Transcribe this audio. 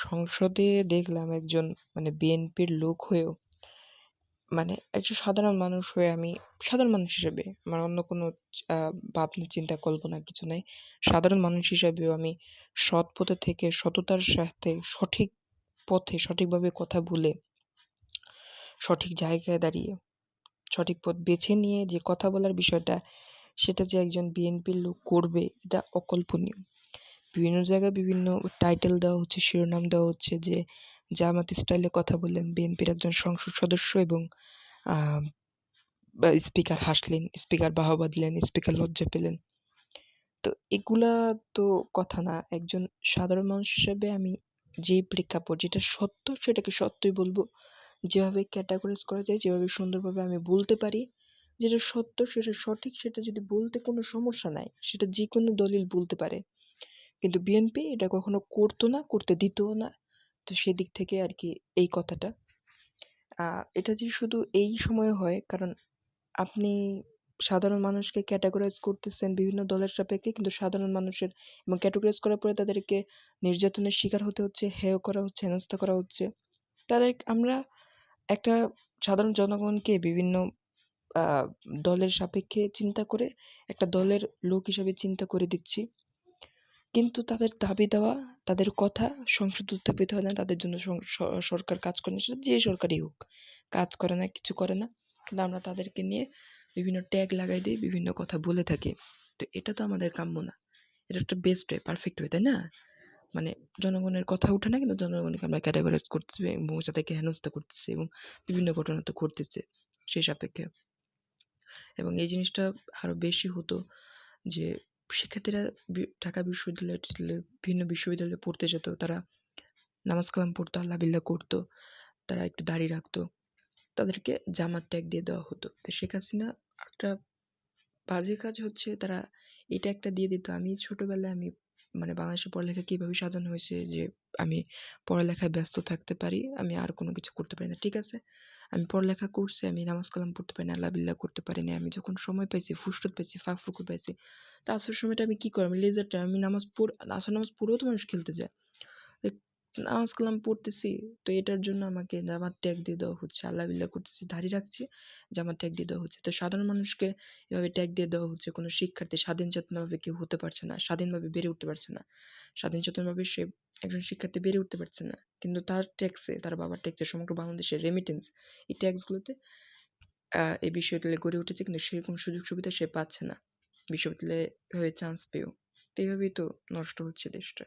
সংসদে দেখলাম একজন বিএনপির লোক হয়েও একজন সাধারণ মানুষ হয়ে আমি সাধারণ মানুষ হিসেবে আমার অন্য কোনো ভাবনা চিন্তা কল্পনা কিছু নাই। সাধারণ মানুষ হিসেবেও আমি সৎ পথে থেকে সততার সাথে সঠিক পথে সঠিকভাবে কথা বলে সঠিক জায়গায় দাঁড়িয়ে সঠিক পথ বেছে নিয়ে যে কথা বলার বিষয়টা সেটা যে একজন বিএনপির লোক করবে এটা অকল্পনীয়। বিভিন্ন জায়গায় বিভিন্ন টাইটেল দেওয়া হচ্ছে, শিরোনাম দেওয়া হচ্ছে যে জামাত স্টাইলে কথা বললেন বিএনপির একজন সংসদ সদস্য এবং আহ, বা স্পিকার হাসলেন, স্পিকার বাহবা দিলেন, স্পিকার লজ্জা পেলেন। তো এগুলা তো কথা না। একজন সাধারণ মানুষ হিসেবে আমি যে প্রেক্ষাপট যেটা সত্য সেটাকে সত্যই বলবো। যেভাবে ক্যাটাগরাইজ করা যায়, যেভাবে সুন্দরভাবে আমি বলতে পারি যেটা সত্য সেটা সঠিক সেটা যদি বলতে কোনো সমস্যা নাই, সেটা যে কোনো দলিল বলতে পারে। কিন্তু বিএনপি এটা কখনো করতো না, করতে দিতও না। তো সেদিক থেকে আর কি এই কথাটা। এটা যে শুধু এই সময়ে হয় কারণ আপনি সাধারণ মানুষকে ক্যাটাগরাইজ করতেছেন বিভিন্ন দলের সাপেক্ষে, কিন্তু সাধারণ মানুষের এবং ক্যাটাগরাইজ করার পরে তাদেরকে নির্যাতনের শিকার হতে হচ্ছে, হেয় করা হচ্ছে, হেনস্থা করা হচ্ছে। আমরা একটা সাধারণ জনগণকে বিভিন্ন আহ দলের সাপেক্ষে চিন্তা করে একটা দলের লোক হিসেবে চিন্তা করে দিচ্ছি, কিন্তু তাদের দাবি দেওয়া, তাদের কথা সংসদে উত্থাপিত হয় না, তাদের জন্য সরকার কাজ করে না, সেটা যে সরকারই হোক কাজ করে না, কিছু করে না। কিন্তু আমরা তাদেরকে নিয়ে বিভিন্ন ট্যাগ লাগাই দিই, বিভিন্ন কথা বলে থাকি। তো এটা তো আমাদের কাম্য না। এটা একটা বেস্ট ওয়ে, পারফেক্ট ওয়ে, তাই না? মানে জনগণের কথা উঠে না, কিন্তু জনগণকে আমরা ক্যাটাগরাইজ করতেছি এবং তাদেরকে হেনস্থা করতেছি এবং বিভিন্ন ঘটনা তো ঘটতেছে সেই সাপেক্ষে। এবং এই জিনিসটা আরো বেশি হতো যে শিক্ষার্থীরা ঢাকা বিশ্ববিদ্যালয়ে বিভিন্ন বিশ্ববিদ্যালয়ে পড়তে যেত, তারা নামাজ কালাম পড়তো, আল্লাহ বিল্লাহ করতো, তারা একটু দাড়ি রাখতো, তাদেরকে জামাত ট্যাগ দিয়ে দেওয়া হতো। তো শেখ হাসিনা একটা বাজে কাজ হচ্ছে তারা এটা একটা দিয়ে দিত। আমি ছোটবেলায় আমি বাংলাদেশের পড়ালেখা কিভাবে সাজানো হয়েছে যে আমি পড়ালেখায় ব্যস্ত থাকতে পারি, আমি আর কোনো কিছু করতে পারি না, ঠিক আছে? আমি পড়ালেখা করছি, আমি নামাজ কালাম পড়তে পারি না, আল্লাহ বিল্লাহ করতে পারি না। আমি যখন সময় পাইছি, ফুরসত পাইছি, ফাঁক ফুকুর পাইছি, তা আসর সময়টা আমি কি করি, আমি লেজার টাইম আমি আসর নামাজ পড়েও তো মানুষ খেলতে যায়। এই নামাজ কালাম পড়তেছি, তো এটার জন্য আমাকে জামাত ট্যাগ দিয়ে দেওয়া হচ্ছে, আল্লাহ বিল্লাহ করতেছি, দাড়ি রাখছি, জামাত ট্যাগ দিয়ে দেওয়া হচ্ছে। তো সাধারণ মানুষকে এভাবে ট্যাগ দিয়ে দেওয়া হচ্ছে। কোনো শিক্ষার্থী স্বাধীন চেতনাভাবে কেউ হতে পারছে না, স্বাধীনভাবে বেড়ে উঠতে পারছে না, স্বাধীন চেতনাভাবে সে একজন শিক্ষার্থী বেড়ে উঠতে পারছে না, কিন্তু তার ট্যাক্সে, তার বাবার ট্যাক্সে সমগ্র বাংলাদেশের রেমিটেন্স, এই ট্যাক্সগুলোতে এই বিশ্ববিদ্যালয়ে গড়ে উঠেছে, কিন্তু সেরকম সুযোগ সুবিধা সে পাচ্ছে না বিশ্ববিদ্যালয়ে এভাবে চান্স পেয়েও। তো এইভাবেই তো নষ্ট হচ্ছে দেশটা।